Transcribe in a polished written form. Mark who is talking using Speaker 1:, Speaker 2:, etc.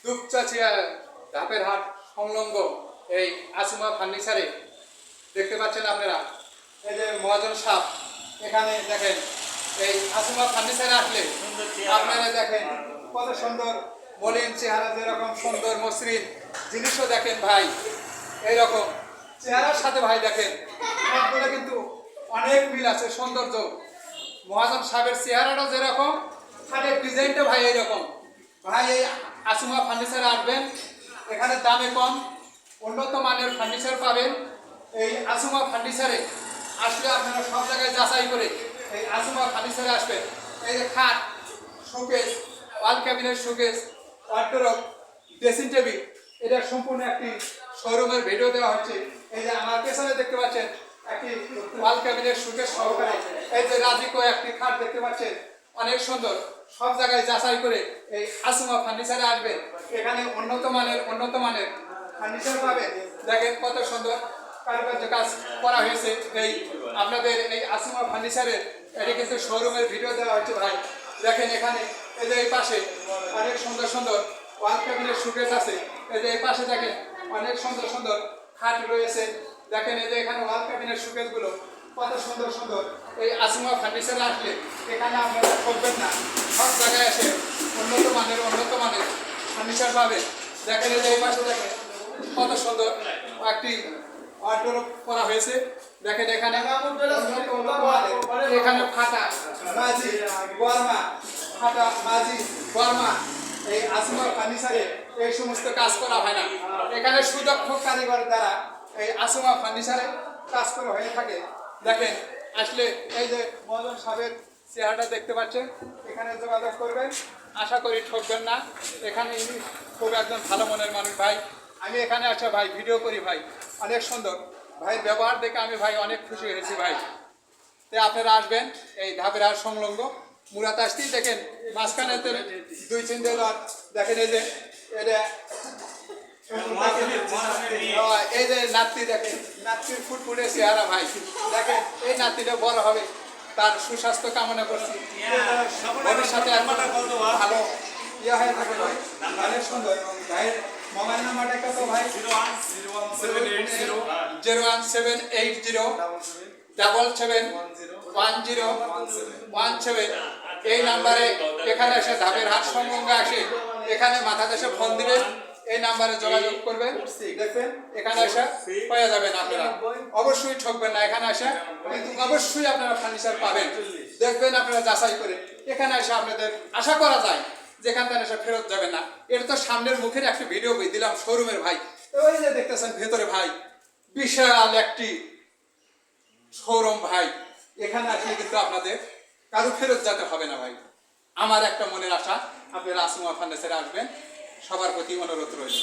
Speaker 1: দুপচাচিয়া ধাপের হাট সংলগ্ন এই আসিমা ফার্নিচারে দেখতে পাচ্ছেন আপনারা এই যে মহাজন সাপ এখানে দেখেন এই আসিমা ফার্নিচারে আসলে আপনারা দেখেন কত সুন্দর মলিন চেহারা, যেরকম সুন্দর মসৃণ জিনিসও দেখেন ভাই, এইরকম চেহারার সাথে ভাই দেখেন সবগুলো কিন্তু অনেক মিল আছে। সৌন্দর্য মহাজন সাহেবের চেহারাটাও যেরকম, খাটের ডিজাইনটা ভাই এইরকম। ভাই এই আসিমা ফার্নিচারে আসবেন, এখানে দামে কম, উন্নত মানের ফার্নিচার পাবেন। এই আসিমা ফার্নিচারে আসলে আপনারা সব জায়গায় যাচাই করে এই আসিমা ফার্নিচারে আসবেন। এই যে খাট, শোকেস, ওয়াল cabinet, showcase, wardrobe, dressing table, এটা সম্পূর্ণ একটি শোরুমের ভিডিও দেওয়া হচ্ছে। এই যে আমার পেছনে দেখতে পাচ্ছেন একটি ওয়াল ক্যাবিনেট, শোকেস সহকারে এই যে রাজিকো একটি খাট দেখতে পাচ্ছেন, অনেক সুন্দর। সব জায়গায় যাচাই করে এই আসিমা ফার্নিচারে আসবেন, এখানে উন্নত মানের ফার্নিচার পাবেন। দেখেন কত সুন্দর কারুকার্য কাজ করা হয়েছে। এই আপনাদের এই আসিমা ফার্নিচারের এটি কিন্তু শোরুমের ভিডিও দেওয়া হচ্ছে ভাই। দেখেন এখানে এই যে এই পাশে অনেক সুন্দর সুন্দর ওয়াল ক্যাবিনেট শোকেস আছে। এই যে এই পাশে দেখেন অনেক সুন্দর সুন্দর খাট রয়েছে। দেখেন এই যে এখানে ওয়াল ক্যাবিনেট শোকেসগুলো কত সুন্দর সুন্দর। এই আসিমা ফার্নিচারে আসলে এখানে আপনারা ঠকবেন না, সব জায়গায় এসে উন্নত মানের ফার্নিচার পাবেন। দেখেন এই যে এই পাশে দেখেন কত সুন্দর একটি ওয়ার্ডরোব করা হয়েছে। দেখেন এখানে এখানে ফাটা মাঝি বর্মা, ফাটা মাঝি বর্মা, এই আসিমা ফার্নিচারে এই সমস্ত কাজ করা হয় না। এখানে সুদক্ষ কারিগর দ্বারা এই আসিমা ফার্নিচারে কাজ করা হয়ে থাকে। দেখেন আসলে এই যে মহাজন সাহেবের চেহারাটা দেখতে পাচ্ছেন, এখানে যোগাযোগ করবেন, আশা করি ঠকবেন না। এখানে ইনি খুব একজন ভালো মনের মানুষ ভাই। আমি এখানে আচ্ছা ভাই ভিডিও করি ভাই, অনেক সুন্দর ভাই ব্যবহার দেখে আমি ভাই অনেক খুশি হয়েছি ভাই। তাই আপনারা আসবেন এই ধাপের হাট সংলগ্ন মুরাত আসতেই দেখেন মাঝখানে দুই চিন্তা দেখেন এই যে এটা এই যে নাতি, দেখেন নাতির ফুটফুটে চেহারা ভাই। দেখেন এই নাতিটা বড় হবে, তার সুস্বাস্থ্য কামনা করছি, ভবিষ্যতে ভালো ইয়ে হয়ে থাকে ভাই। অনেক সুন্দর ভাইয়ের মোবাইল নাম্বারটা কত ভাই? 01780771017। এই নাম্বারে এখানে এসে ধাপের হাট সংলগ্ন আসে এখানে মাথা দেশে ফোন দিবেন, এই নাম্বারে যোগাযোগ করবেন। দেখবেন এখানে এসে পেয়ে যাবেন। আপনারা অবশ্যই ঠকবেন না, এখানে এসে কিন্তু অবশ্যই আপনারা ফার্নিচার পাবেন। দেখবেন আপনারা যাচাই করে এখানে এসে আপনাদের আশা করা যায় যেখান থেকে এসে ফেরত যাবেন না। এটা তো সামনের মুখের একটা ভিডিও দিলাম শোরুমের ভাই। ওই যে দেখতেছেন ভেতরে ভাই বিশাল একটি শোরুম ভাই। এখানে আসলে কিন্তু আপনাদের কারো ফেরত যেতে হবে না ভাই। আমার একটা মনের আশা, আপনারা আসিমা ফার্নিচারে আসবেন, সবার প্রতি অনুরোধ রইল।